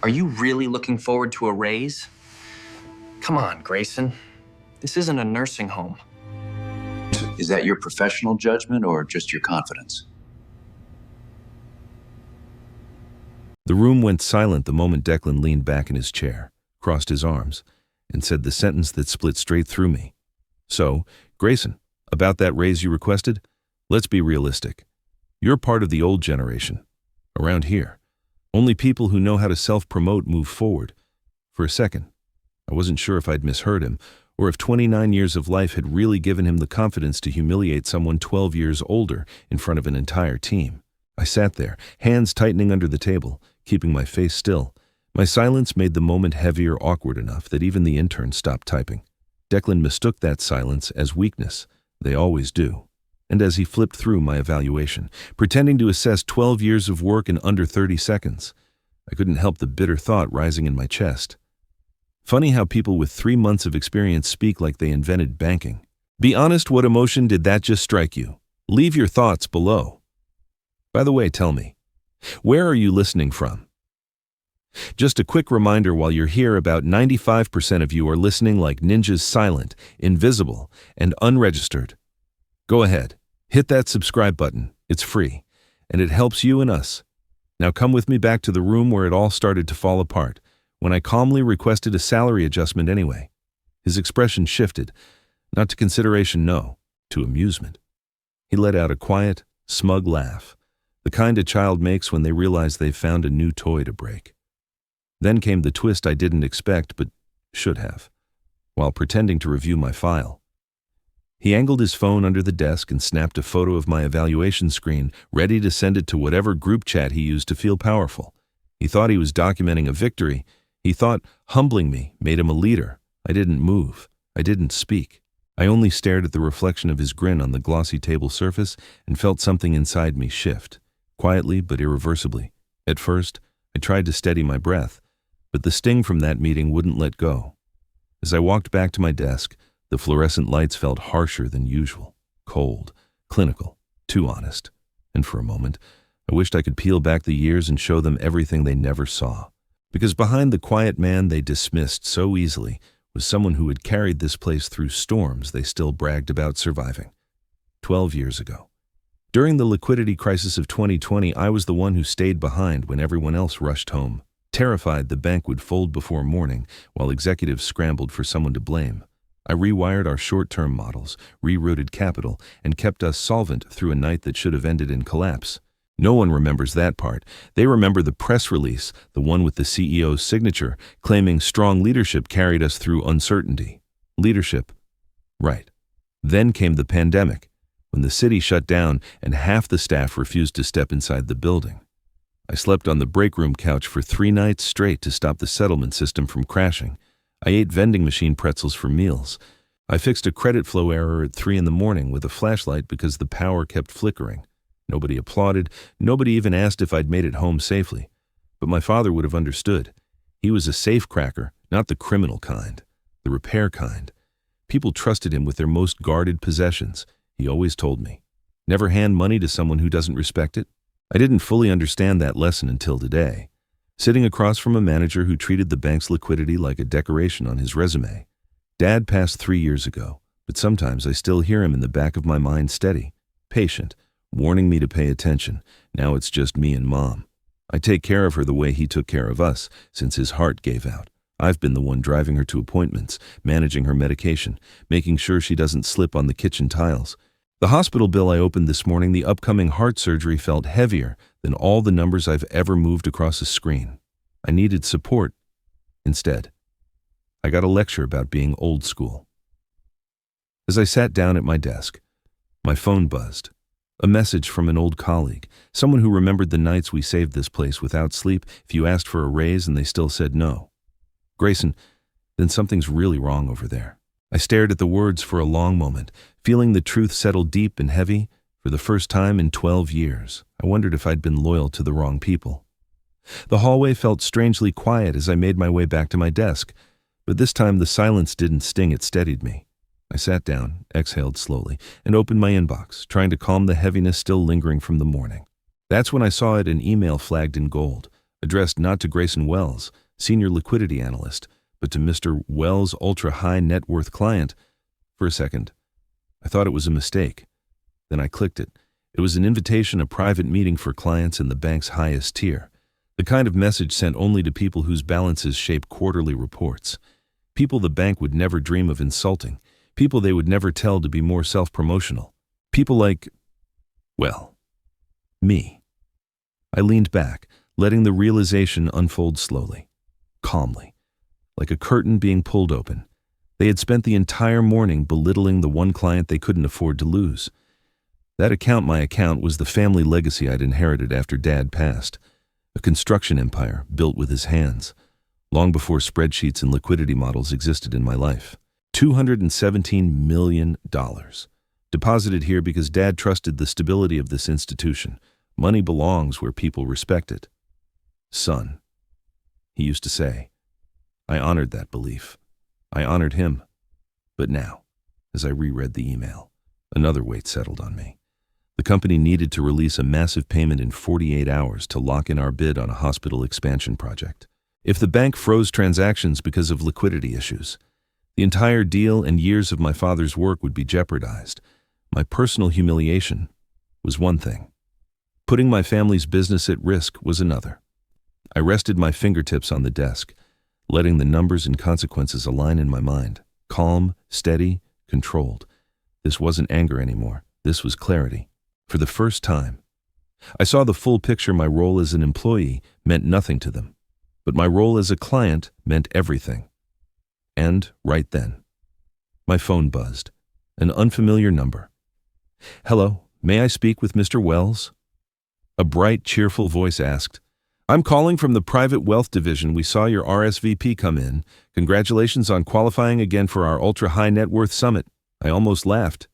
Are you really looking forward to a raise? Come on, Grayson. This isn't a nursing home. Is that your professional judgment or just your confidence? The room went silent the moment Declan leaned back in his chair, crossed his arms, and said the sentence that split straight through me. So, Grayson, about that raise you requested, let's be realistic. You're part of the old generation. Around here, only people who know how to self-promote move forward. For a second, I wasn't sure if I'd misheard him, or if 29 years of life had really given him the confidence to humiliate someone 12 years older in front of an entire team. I sat there, hands tightening under the table, keeping my face still. My silence made the moment heavy or awkward enough that even the intern stopped typing. Declan mistook that silence as weakness. They always do. And as he flipped through my evaluation, pretending to assess 12 years of work in under 30 seconds, I couldn't help the bitter thought rising in my chest. Funny how people with 3 months of experience speak like they invented banking. Be honest, what emotion did that just strike you? Leave your thoughts below. By the way, tell me, where are you listening from? Just a quick reminder while you're here, about 95% of you are listening like ninjas, silent, invisible, and unregistered. Go ahead, hit that subscribe button. It's free, and it helps you and us. Now come with me back to the room where it all started to fall apart, when I calmly requested a salary adjustment anyway. His expression shifted, not to consideration, no, to amusement. He let out a quiet, smug laugh, the kind a child makes when they realize they've found a new toy to break. Then came the twist I didn't expect but should have, while pretending to review my file. He angled his phone under the desk and snapped a photo of my evaluation screen, ready to send it to whatever group chat he used to feel powerful. He thought he was documenting a victory. He thought humbling me made him a leader. I didn't move. I didn't speak. I only stared at the reflection of his grin on the glossy table surface and felt something inside me shift, quietly but irreversibly. At first, I tried to steady my breath, but the sting from that meeting wouldn't let go. As I walked back to my desk, the fluorescent lights felt harsher than usual, cold, clinical, too honest. And for a moment, I wished I could peel back the years and show them everything they never saw. Because behind the quiet man they dismissed so easily was someone who had carried this place through storms they still bragged about surviving. 12 years ago. During the liquidity crisis of 2020, I was the one who stayed behind when everyone else rushed home, terrified the bank would fold before morning while executives scrambled for someone to blame. I rewired our short-term models, rerouted capital, and kept us solvent through a night that should have ended in collapse. No one remembers that part. They remember the press release, the one with the CEO's signature, claiming strong leadership carried us through uncertainty. Leadership. Right. Then came the pandemic, when the city shut down and half the staff refused to step inside the building. I slept on the break room couch for 3 nights straight to stop the settlement system from crashing. I ate vending machine pretzels for meals. I fixed a credit flow error at 3 a.m. with a flashlight because the power kept flickering. Nobody applauded. Nobody even asked if I'd made it home safely. But my father would have understood. He was a safecracker, not the criminal kind, the repair kind. People trusted him with their most guarded possessions, he always told me. Never hand money to someone who doesn't respect it. I didn't fully understand that lesson until today, sitting across from a manager who treated the bank's liquidity like a decoration on his resume. Dad passed 3 years ago, but sometimes I still hear him in the back of my mind, steady, patient, warning me to pay attention. Now it's just me and Mom. I take care of her the way he took care of us since his heart gave out. I've been the one driving her to appointments, managing her medication, making sure she doesn't slip on the kitchen tiles. The hospital bill I opened this morning, the upcoming heart surgery, felt heavier than all the numbers I've ever moved across a screen. I needed support. Instead, I got a lecture about being old school. As I sat down at my desk, my phone buzzed. A message from an old colleague, someone who remembered the nights we saved this place without sleep if you asked for a raise and they still said no. Grayson, then something's really wrong over there. I stared at the words for a long moment, feeling the truth settle deep and heavy. For the first time in 12 years, I wondered if I'd been loyal to the wrong people. The hallway felt strangely quiet as I made my way back to my desk, but this time the silence didn't sting, it steadied me. I sat down, exhaled slowly, and opened my inbox, trying to calm the heaviness still lingering from the morning. That's when I saw it, an email flagged in gold, addressed not to Grayson Wells, senior liquidity analyst, but to Mr. Wells' ultra-high net worth client. For a second, I thought it was a mistake. Then I clicked it. It was an invitation, a private meeting for clients in the bank's highest tier. The kind of message sent only to people whose balances shape quarterly reports. People the bank would never dream of insulting. People they would never tell to be more self-promotional. People like, well, me. I leaned back, letting the realization unfold slowly, calmly, like a curtain being pulled open. They had spent the entire morning belittling the one client they couldn't afford to lose. That account, my account, was the family legacy I'd inherited after Dad passed. A construction empire built with his hands, long before spreadsheets and liquidity models existed in my life. $217 million. Deposited here because Dad trusted the stability of this institution. Money belongs where people respect it. Son, he used to say. I honored that belief. I honored him. But now, as I reread the email, another weight settled on me. The company needed to release a massive payment in 48 hours to lock in our bid on a hospital expansion project. If the bank froze transactions because of liquidity issues, the entire deal and years of my father's work would be jeopardized. My personal humiliation was one thing. Putting my family's business at risk was another. I rested my fingertips on the desk, letting the numbers and consequences align in my mind. Calm, steady, controlled. This wasn't anger anymore. This was clarity. For the first time, I saw the full picture. My role as an employee meant nothing to them, but my role as a client meant everything. And right then, my phone buzzed. An unfamiliar number. Hello, may I speak with Mr. Wells? A bright, cheerful voice asked. I'm calling from the private wealth division. We saw your RSVP come in. Congratulations on qualifying again for our ultra-high net worth summit. I almost laughed.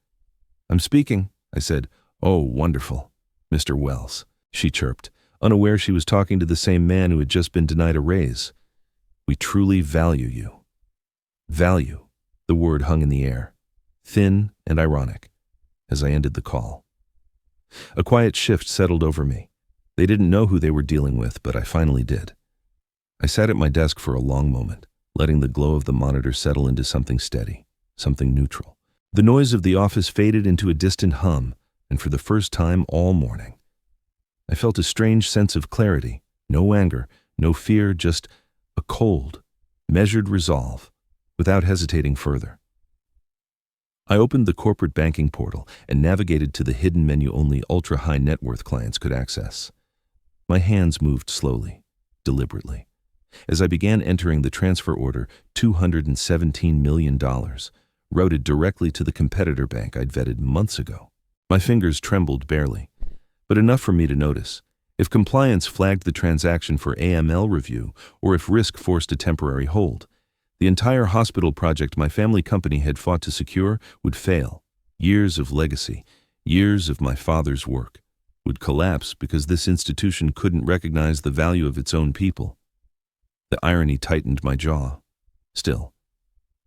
I'm speaking, I said. Oh, wonderful, Mr. Wells, she chirped, unaware she was talking to the same man who had just been denied a raise. We truly value you. Value, the word hung in the air, thin and ironic, as I ended the call. A quiet shift settled over me. They didn't know who they were dealing with, but I finally did. I sat at my desk for a long moment, letting the glow of the monitor settle into something steady, something neutral. The noise of the office faded into a distant hum, and for the first time all morning, I felt a strange sense of clarity, no anger, no fear, just a cold, measured resolve, without hesitating further. I opened the corporate banking portal and navigated to the hidden menu only ultra-high net worth clients could access. My hands moved slowly, deliberately, as I began entering the transfer order, $217 million, routed directly to the competitor bank I'd vetted months ago. My fingers trembled barely, but enough for me to notice. If compliance flagged the transaction for AML review, or if risk forced a temporary hold, the entire hospital project my family company had fought to secure would fail. Years of legacy, years of my father's work, would collapse because this institution couldn't recognize the value of its own people. The irony tightened my jaw. Still,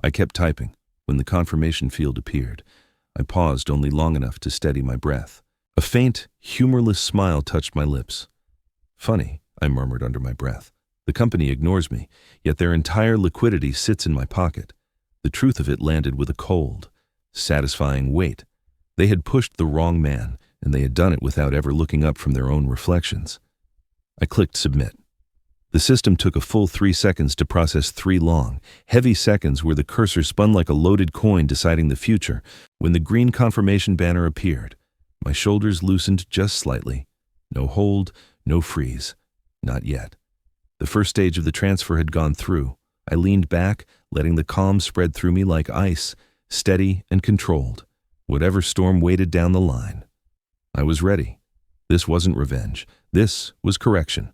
I kept typing. When the confirmation field appeared, I paused only long enough to steady my breath. A faint, humorless smile touched my lips. Funny, I murmured under my breath. The company ignores me, yet their entire liquidity sits in my pocket. The truth of it landed with a cold, satisfying weight. They had pushed the wrong man, and they had done it without ever looking up from their own reflections. I clicked submit. The system took a full 3 seconds to process 3 long, heavy seconds where the cursor spun like a loaded coin deciding the future. When the green confirmation banner appeared, my shoulders loosened just slightly. No hold, no freeze. Not yet. The first stage of the transfer had gone through. I leaned back, letting the calm spread through me like ice, steady and controlled. Whatever storm waited down the line, I was ready. This wasn't revenge. This was correction.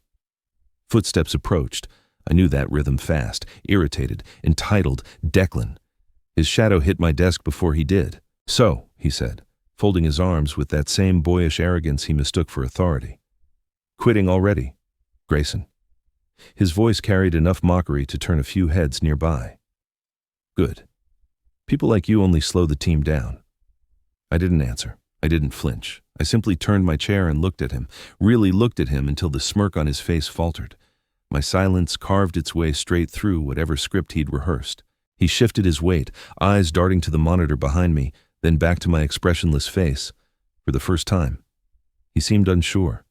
Footsteps approached. I knew that rhythm fast, irritated, entitled, Declan. His shadow hit my desk before he did. So, he said, folding his arms with that same boyish arrogance he mistook for authority. Quitting already, Grayson. His voice carried enough mockery to turn a few heads nearby. Good. People like you only slow the team down. I didn't answer. I didn't flinch. I simply turned my chair and looked at him, really looked at him until the smirk on his face faltered. My silence carved its way straight through whatever script he'd rehearsed. He shifted his weight, eyes darting to the monitor behind me, then back to my expressionless face. For the first time, he seemed unsure.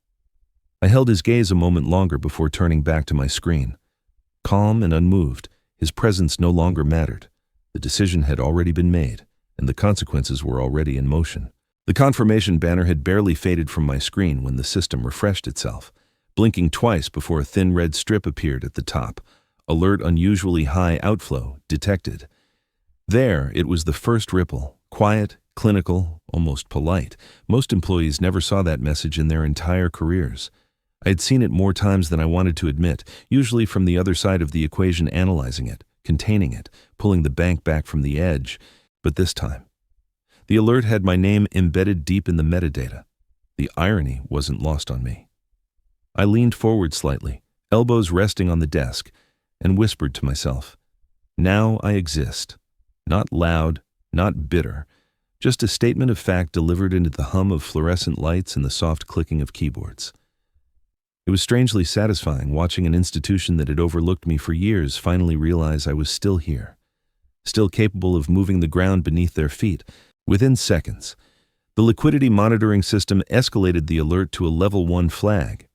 I held his gaze a moment longer before turning back to my screen. Calm and unmoved, his presence no longer mattered. The decision had already been made, and the consequences were already in motion. The confirmation banner had barely faded from my screen when the system refreshed itself, blinking twice before a thin red strip appeared at the top. Alert: unusually high outflow detected. There, it was the first ripple, quiet, clinical, almost polite. Most employees never saw that message in their entire careers. I had seen it more times than I wanted to admit, usually from the other side of the equation, analyzing it, containing it, pulling the bank back from the edge. But this time, the alert had my name embedded deep in the metadata. The irony wasn't lost on me. I leaned forward slightly, elbows resting on the desk, and whispered to myself, "Now I exist. Not loud, not bitter, just a statement of fact delivered into the hum of fluorescent lights and the soft clicking of keyboards." It was strangely satisfying watching an institution that had overlooked me for years finally realize I was still here, still capable of moving the ground beneath their feet. Within seconds, the liquidity monitoring system escalated the alert to a level 1 flag.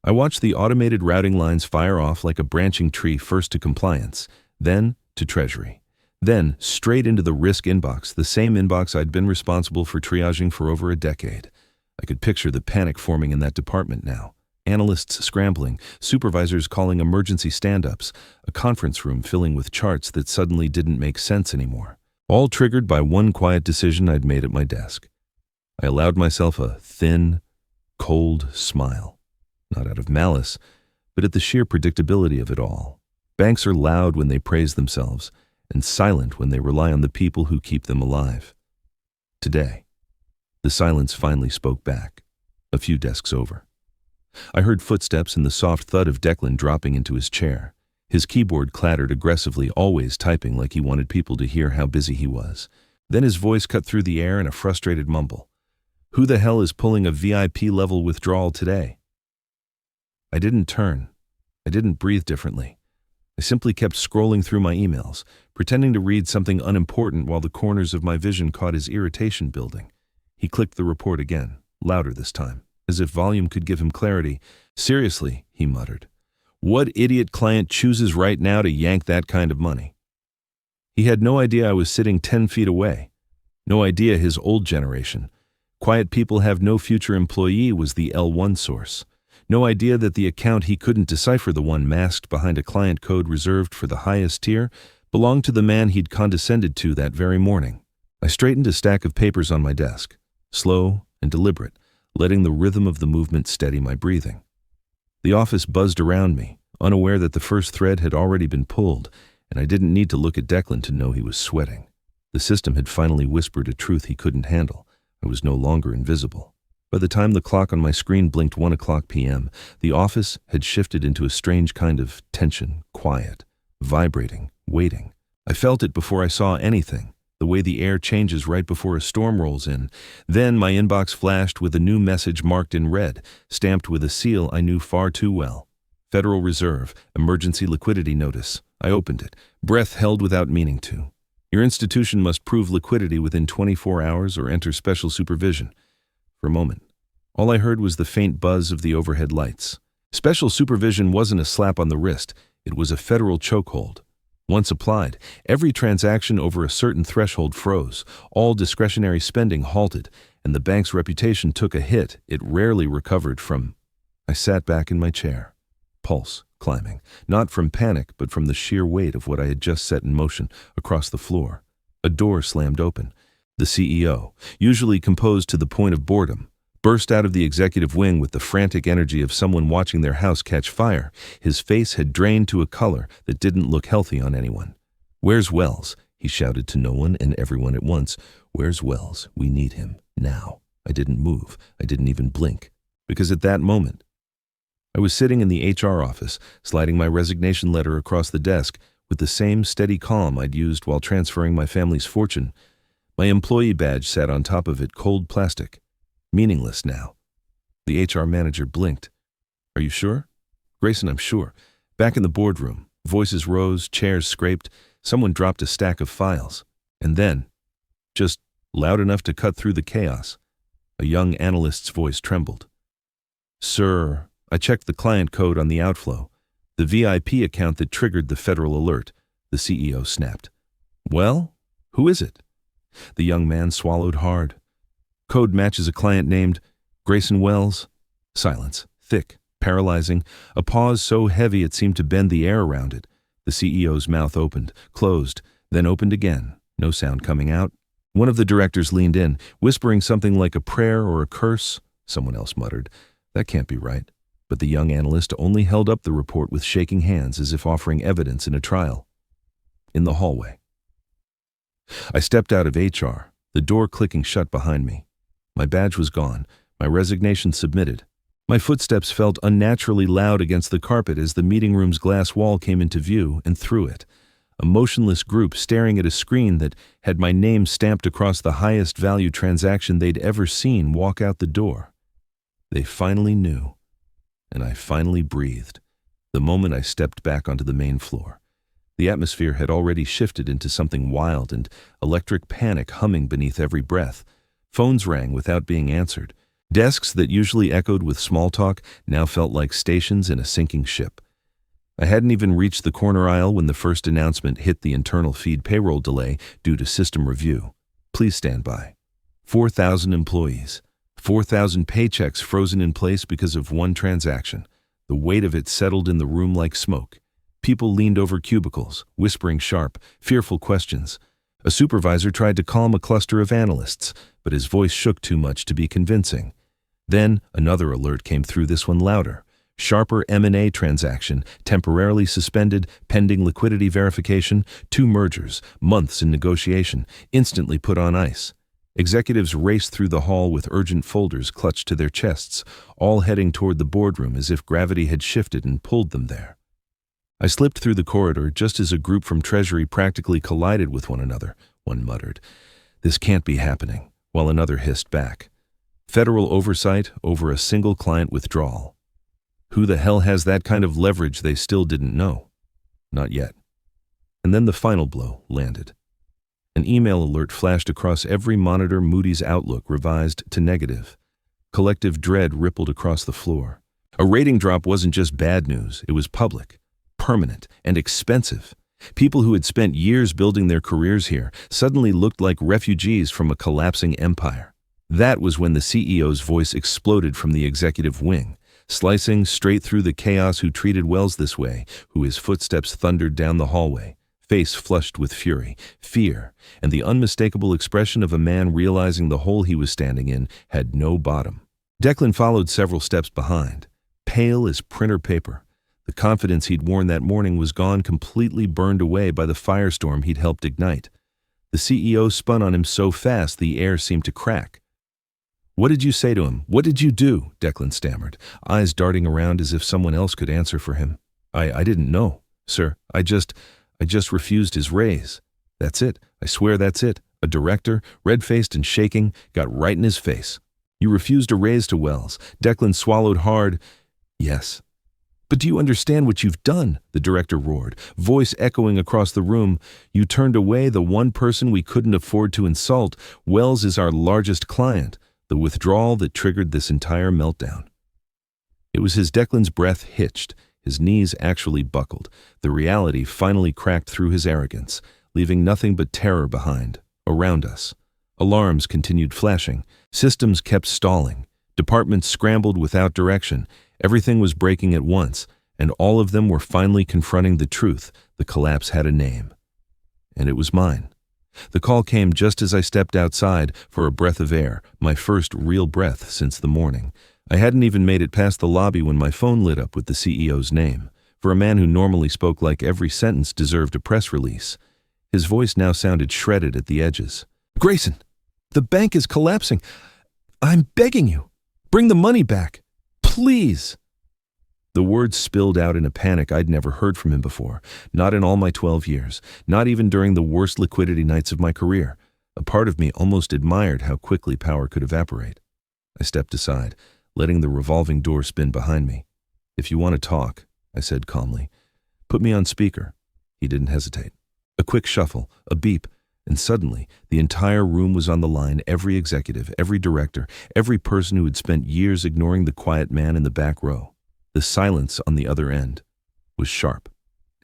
I watched the automated routing lines fire off like a branching tree, first to compliance, then to treasury, then straight into the risk inbox, the same inbox I'd been responsible for triaging for over a decade. I could picture the panic forming in that department now. Analysts scrambling, supervisors calling emergency stand-ups, a conference room filling with charts that suddenly didn't make sense anymore. All triggered by one quiet decision I'd made at my desk. I allowed myself a thin, cold smile. Not out of malice, but at the sheer predictability of it all. Banks are loud when they praise themselves, and silent when they rely on the people who keep them alive. Today, the silence finally spoke back, a few desks over. I heard footsteps and the soft thud of Declan dropping into his chair. His keyboard clattered aggressively, always typing like he wanted people to hear how busy he was. Then his voice cut through the air in a frustrated mumble. "Who the hell is pulling a VIP-level withdrawal today?" I didn't turn. I didn't breathe differently. I simply kept scrolling through my emails, pretending to read something unimportant while the corners of my vision caught his irritation building. He clicked the report again, louder this time, as if volume could give him clarity. "Seriously," he muttered. "What idiot client chooses right now to yank that kind of money?" He had no idea I was sitting 10 feet away. No idea his old generation, "Quiet people have no future employee," was the L1 source. No idea that the account he couldn't decipher, the one masked behind a client code reserved for the highest tier, belonged to the man he'd condescended to that very morning. I straightened a stack of papers on my desk, slow and deliberate, letting the rhythm of the movement steady my breathing. The office buzzed around me, unaware that the first thread had already been pulled, and I didn't need to look at Declan to know he was sweating. The system had finally whispered a truth he couldn't handle. I was no longer invisible. By the time the clock on my screen blinked 1 o'clock p.m., the office had shifted into a strange kind of tension, quiet, vibrating, waiting. I felt it before I saw anything, the way the air changes right before a storm rolls in. Then my inbox flashed with a new message marked in red, stamped with a seal I knew far too well. Federal Reserve, emergency liquidity notice. I opened it, breath held without meaning to. Your institution must prove liquidity within 24 hours or enter special supervision. For a moment, all I heard was the faint buzz of the overhead lights. Special supervision wasn't a slap on the wrist, it was a federal chokehold. Once applied, every transaction over a certain threshold froze, all discretionary spending halted, and the bank's reputation took a hit it rarely recovered from. I sat back in my chair, pulse climbing, not from panic but from the sheer weight of what I had just set in motion across the floor. A door slammed open. The CEO, usually composed to the point of boredom, burst out of the executive wing with the frantic energy of someone watching their house catch fire. His face had drained to a color that didn't look healthy on anyone. "Where's Wells?" he shouted to no one and everyone at once. "Where's Wells? We need him, now." I didn't move. I didn't even blink. Because at that moment, I was sitting in the HR office, sliding my resignation letter across the desk with the same steady calm I'd used while transferring my family's fortune. My employee badge sat on top of it, cold plastic. Meaningless now. The HR manager blinked. "Are you sure?" "Grayson, I'm sure. Back in the boardroom, voices rose, chairs scraped, someone dropped a stack of files. And then, just loud enough to cut through the chaos, a young analyst's voice trembled. "Sir, I checked the client code on the outflow. The VIP account that triggered the federal alert," the CEO snapped. "Well, who is it?" The young man swallowed hard. "Code matches a client named Grayson Wells." Silence, thick, paralyzing, a pause so heavy it seemed to bend the air around it. The CEO's mouth opened, closed, then opened again, no sound coming out. One of the directors leaned in, whispering something like a prayer or a curse. Someone else muttered, "That can't be right." But the young analyst only held up the report with shaking hands as if offering evidence in a trial. In the hallway. I stepped out of HR, the door clicking shut behind me. My badge was gone, my resignation submitted. My footsteps felt unnaturally loud against the carpet as the meeting room's glass wall came into view, and through it, a motionless group staring at a screen that had my name stamped across the highest value transaction they'd ever seen walk out the door. They finally knew, and I finally breathed, the moment I stepped back onto the main floor. The atmosphere had already shifted into something wild and electric panic humming beneath every breath. Phones rang without being answered. Desks that usually echoed with small talk now felt like stations in a sinking ship. I hadn't even reached the corner aisle when the first announcement hit the internal feed payroll delay due to system review. Please stand by. 4,000 employees. 4,000 paychecks frozen in place because of one transaction. The weight of it settled in the room like smoke. People leaned over cubicles, whispering sharp, fearful questions. A supervisor tried to calm a cluster of analysts, but his voice shook too much to be convincing. Then another alert came through, this one louder. Sharper M&A transaction, temporarily suspended, pending liquidity verification, 2 mergers, months in negotiation, instantly put on ice. Executives raced through the hall with urgent folders clutched to their chests, all heading toward the boardroom as if gravity had shifted and pulled them there. I slipped through the corridor just as a group from Treasury practically collided with one another. One muttered, "This can't be happening," while another hissed back. Federal oversight over a single client withdrawal. Who the hell has that kind of leverage? They still didn't know. Not yet. And then the final blow landed. An email alert flashed across every monitor. Moody's outlook revised to negative. Collective dread rippled across the floor. A rating drop wasn't just bad news, it was public, permanent, and expensive. People who had spent years building their careers here suddenly looked like refugees from a collapsing empire. That was when the CEO's voice exploded from the executive wing, slicing straight through the chaos. Who treated Wells this way, who his footsteps thundered down the hallway, face flushed with fury, fear, and the unmistakable expression of a man realizing the hole he was standing in had no bottom. Declan followed several steps behind, pale as printer paper. The confidence he'd worn that morning was gone, completely burned away by the firestorm he'd helped ignite. The CEO spun on him so fast the air seemed to crack. "What did you say to him? What did you do?" Declan stammered, eyes darting around as if someone else could answer for him. I didn't know, sir. I just refused his raise. That's it. I swear that's it." A director, red-faced and shaking, got right in his face. "You refused a raise to Wells." Declan swallowed hard. "Yes." "But do you understand what you've done?" the director roared, voice echoing across the room. "You turned away the one person we couldn't afford to insult. Wells is our largest client, the withdrawal that triggered this entire meltdown." It was as Declan's breath hitched, his knees actually buckled. The reality finally cracked through his arrogance, leaving nothing but terror behind, around us. Alarms continued flashing. Systems kept stalling. Departments scrambled without direction. Everything was breaking at once, and all of them were finally confronting the truth. The collapse had a name. And it was mine. The call came just as I stepped outside for a breath of air, my first real breath since the morning. I hadn't even made it past the lobby when my phone lit up with the CEO's name. For a man who normally spoke like every sentence deserved a press release, his voice now sounded shredded at the edges. "Grayson, the bank is collapsing. I'm begging you. Bring the money back. Please." The words spilled out in a panic I'd never heard from him before, not in all my 12 years, not even during the worst liquidity nights of my career. A part of me almost admired how quickly power could evaporate. I stepped aside, letting the revolving door spin behind me. "If you want to talk," I said calmly, Put me on speaker. He didn't hesitate. A quick shuffle, a beep, and suddenly the entire room was on the line. Every executive, every director, every person who had spent years ignoring the quiet man in the back row. The silence on the other end was sharp,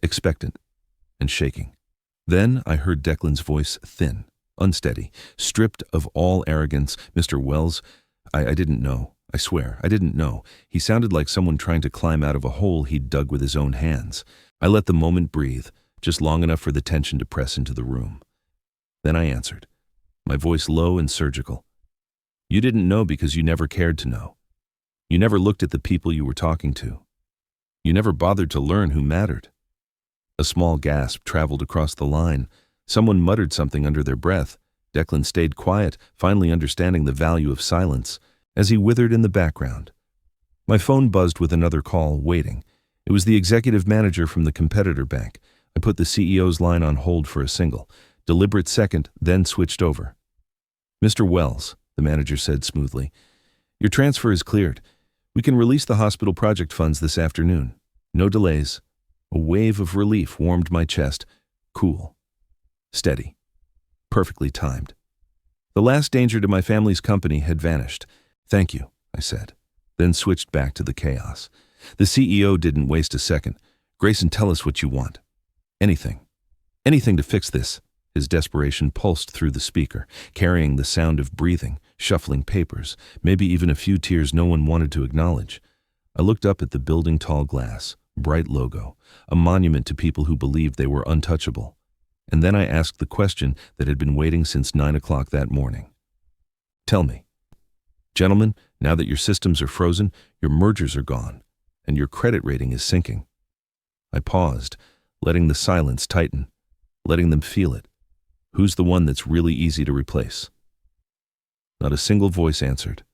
expectant, and shaking. Then I heard Declan's voice, thin, unsteady, stripped of all arrogance. "Mr. Wells, I didn't know. I swear, I didn't know." He sounded like someone trying to climb out of a hole he'd dug with his own hands. I let the moment breathe, just long enough for the tension to press into the room. Then I answered, my voice low and surgical. "You didn't know because you never cared to know. You never looked at the people you were talking to. You never bothered to learn who mattered." A small gasp traveled across the line. Someone muttered something under their breath. Declan stayed quiet, finally understanding the value of silence, as he withered in the background. My phone buzzed with another call, waiting. It was the executive manager from the competitor bank. I put the CEO's line on hold for a single, deliberate second, then switched over. "Mr. Wells," the manager said smoothly, "your transfer is cleared. We can release the hospital project funds this afternoon. No delays." A wave of relief warmed my chest. Cool. Steady. Perfectly timed. The last danger to my family's company had vanished. "Thank you," I said, then switched back to the chaos. The CEO didn't waste a second. "Grayson, tell us what you want. Anything. Anything to fix this." His desperation pulsed through the speaker, carrying the sound of breathing, shuffling papers, maybe even a few tears no one wanted to acknowledge. I looked up at the building tall glass, bright logo, a monument to people who believed they were untouchable. And then I asked the question that had been waiting since 9 o'clock that morning. "Tell me, gentlemen, now that your systems are frozen, your mergers are gone, and your credit rating is sinking." I paused, letting the silence tighten, letting them feel it. Who's the one that's really easy to replace? Not a single voice answered.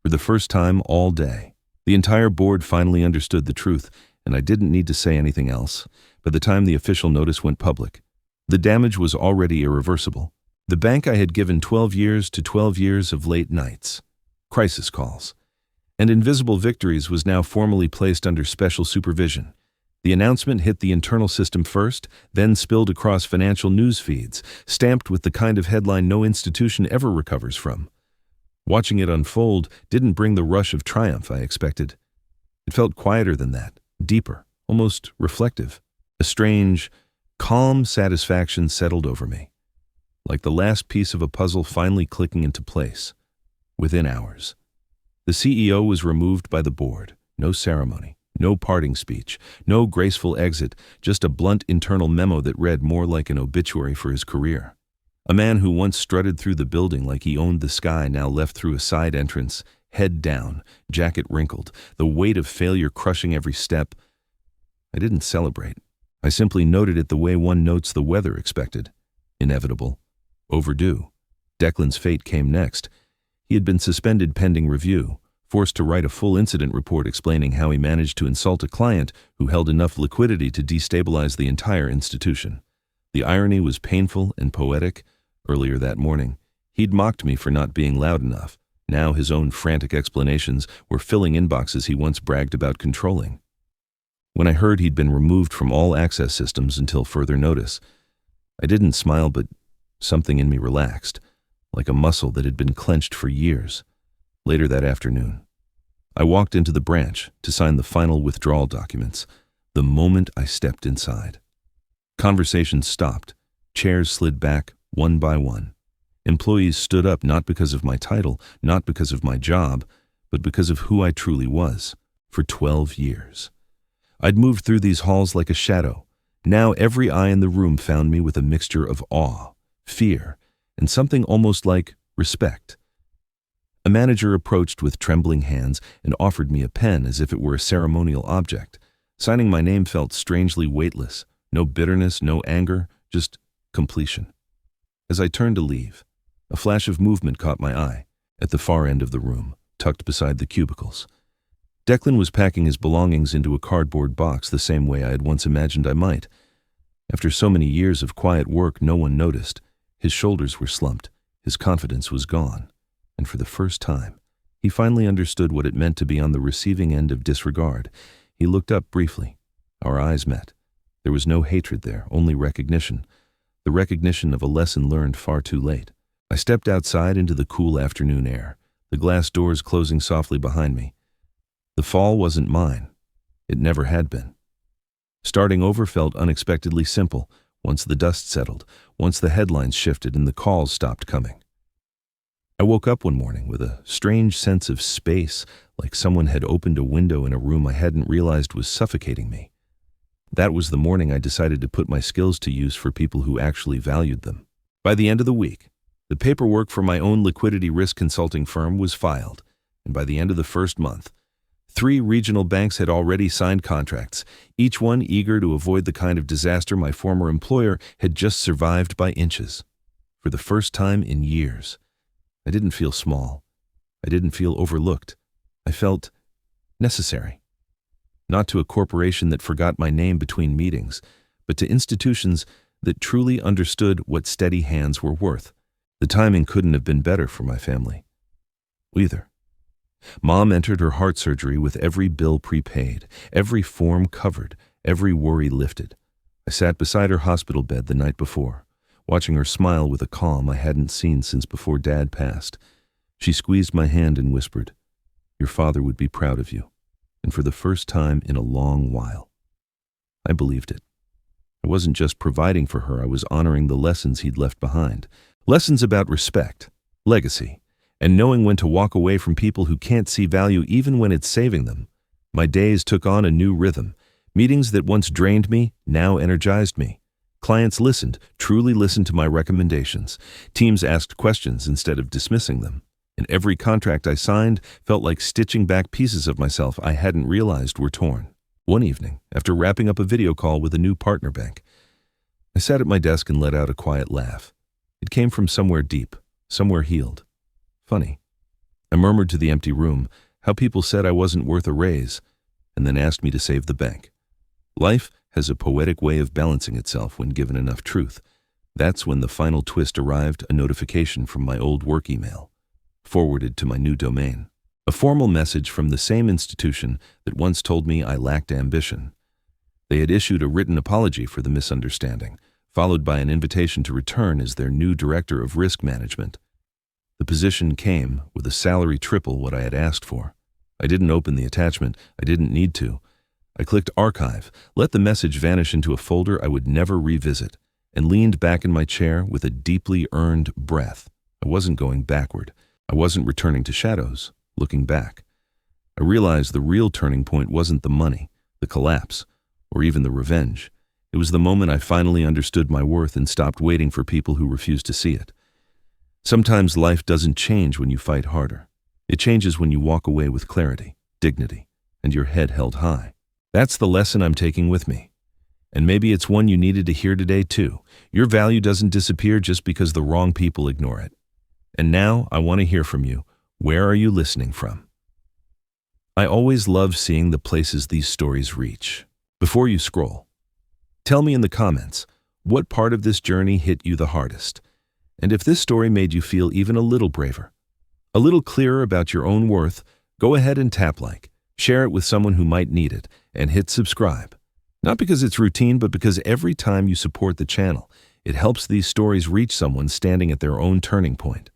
For the first time all day, the entire board finally understood the truth, and I didn't need to say anything else. By the time the official notice went public, the damage was already irreversible. The bank I had given 12 years to 12 years of late nights, crisis calls, and invisible victories was now formally placed under special supervision. The announcement hit the internal system first, then spilled across financial news feeds, stamped with the kind of headline no institution ever recovers from. Watching it unfold didn't bring the rush of triumph I expected. It felt quieter than that, deeper, almost reflective. A strange, calm satisfaction settled over me, like the last piece of a puzzle finally clicking into place. Within hours, the CEO was removed by the board. No ceremony, no parting speech, no graceful exit, just a blunt internal memo that read more like an obituary for his career. A man who once strutted through the building like he owned the sky now left through a side entrance, head down, jacket wrinkled, the weight of failure crushing every step. I didn't celebrate. I simply noted it the way one notes the weather expected. Inevitable. Overdue. Declan's fate came next. He had been suspended pending review, forced to write a full incident report explaining how he managed to insult a client who held enough liquidity to destabilize the entire institution. The irony was painful and poetic. Earlier that morning, he'd mocked me for not being loud enough. Now his own frantic explanations were filling inboxes he once bragged about controlling. When I heard he'd been removed from all access systems until further notice, I didn't smile, but something in me relaxed, like a muscle that had been clenched for years. Later that afternoon, I walked into the branch to sign the final withdrawal documents. The moment I stepped inside, conversations stopped, chairs slid back one by one. Employees stood up not because of my title, not because of my job, but because of who I truly was. For 12 years. I'd moved through these halls like a shadow. Now every eye in the room found me with a mixture of awe, fear, and something almost like respect. A manager approached with trembling hands and offered me a pen as if it were a ceremonial object. Signing my name felt strangely weightless. No bitterness, no anger, just completion. As I turned to leave, a flash of movement caught my eye, at the far end of the room, tucked beside the cubicles. Declan was packing his belongings into a cardboard box the same way I had once imagined I might. After so many years of quiet work, no one noticed. His shoulders were slumped, his confidence was gone, and for the first time, he finally understood what it meant to be on the receiving end of disregard. He looked up briefly. Our eyes met. There was no hatred there, only recognition. The recognition of a lesson learned far too late. I stepped outside into the cool afternoon air, the glass doors closing softly behind me. The fall wasn't mine. It never had been. Starting over felt unexpectedly simple once the dust settled, once the headlines shifted and the calls stopped coming. I woke up one morning with a strange sense of space, like someone had opened a window in a room I hadn't realized was suffocating me. That was the morning I decided to put my skills to use for people who actually valued them. By the end of the week, the paperwork for my own liquidity risk consulting firm was filed, and by the end of the first month, 3 regional banks had already signed contracts, each one eager to avoid the kind of disaster my former employer had just survived by inches. For the first time in years, I didn't feel small. I didn't feel overlooked. I felt necessary. Not to a corporation that forgot my name between meetings, but to institutions that truly understood what steady hands were worth. The timing couldn't have been better for my family, either. Mom entered her heart surgery with every bill prepaid, every form covered, every worry lifted. I sat beside her hospital bed the night before, watching her smile with a calm I hadn't seen since before Dad passed. She squeezed my hand and whispered, "Your father would be proud of you." And for the first time in a long while, I believed it. I wasn't just providing for her, I was honoring the lessons he'd left behind. Lessons about respect, legacy, and knowing when to walk away from people who can't see value even when it's saving them. My days took on a new rhythm. Meetings that once drained me now energized me. Clients listened, truly listened to my recommendations. Teams asked questions instead of dismissing them. And every contract I signed felt like stitching back pieces of myself I hadn't realized were torn. One evening, after wrapping up a video call with a new partner bank, I sat at my desk and let out a quiet laugh. It came from somewhere deep, somewhere healed. Funny. I murmured to the empty room how people said I wasn't worth a raise, and then asked me to save the bank. Life has a poetic way of balancing itself when given enough truth. That's when the final twist arrived, a notification from my old work email, forwarded to my new domain. A formal message from the same institution that once told me I lacked ambition. They had issued a written apology for the misunderstanding, followed by an invitation to return as their new director of risk management. The position came with a salary triple what I had asked for. I didn't open the attachment. I didn't need to. I clicked archive, let the message vanish into a folder I would never revisit, and leaned back in my chair with a deeply earned breath. I wasn't going backward. I wasn't returning to shadows, looking back. I realized the real turning point wasn't the money, the collapse, or even the revenge. It was the moment I finally understood my worth and stopped waiting for people who refused to see it. Sometimes life doesn't change when you fight harder. It changes when you walk away with clarity, dignity, and your head held high. That's the lesson I'm taking with me. And maybe it's one you needed to hear today too. Your value doesn't disappear just because the wrong people ignore it. And now I want to hear from you. Where are you listening from? I always love seeing the places these stories reach. Before you scroll, tell me in the comments, what part of this journey hit you the hardest? And if this story made you feel even a little braver, a little clearer about your own worth, go ahead and tap like, share it with someone who might need it, and hit subscribe. Not because it's routine, but because every time you support the channel, it helps these stories reach someone standing at their own turning point.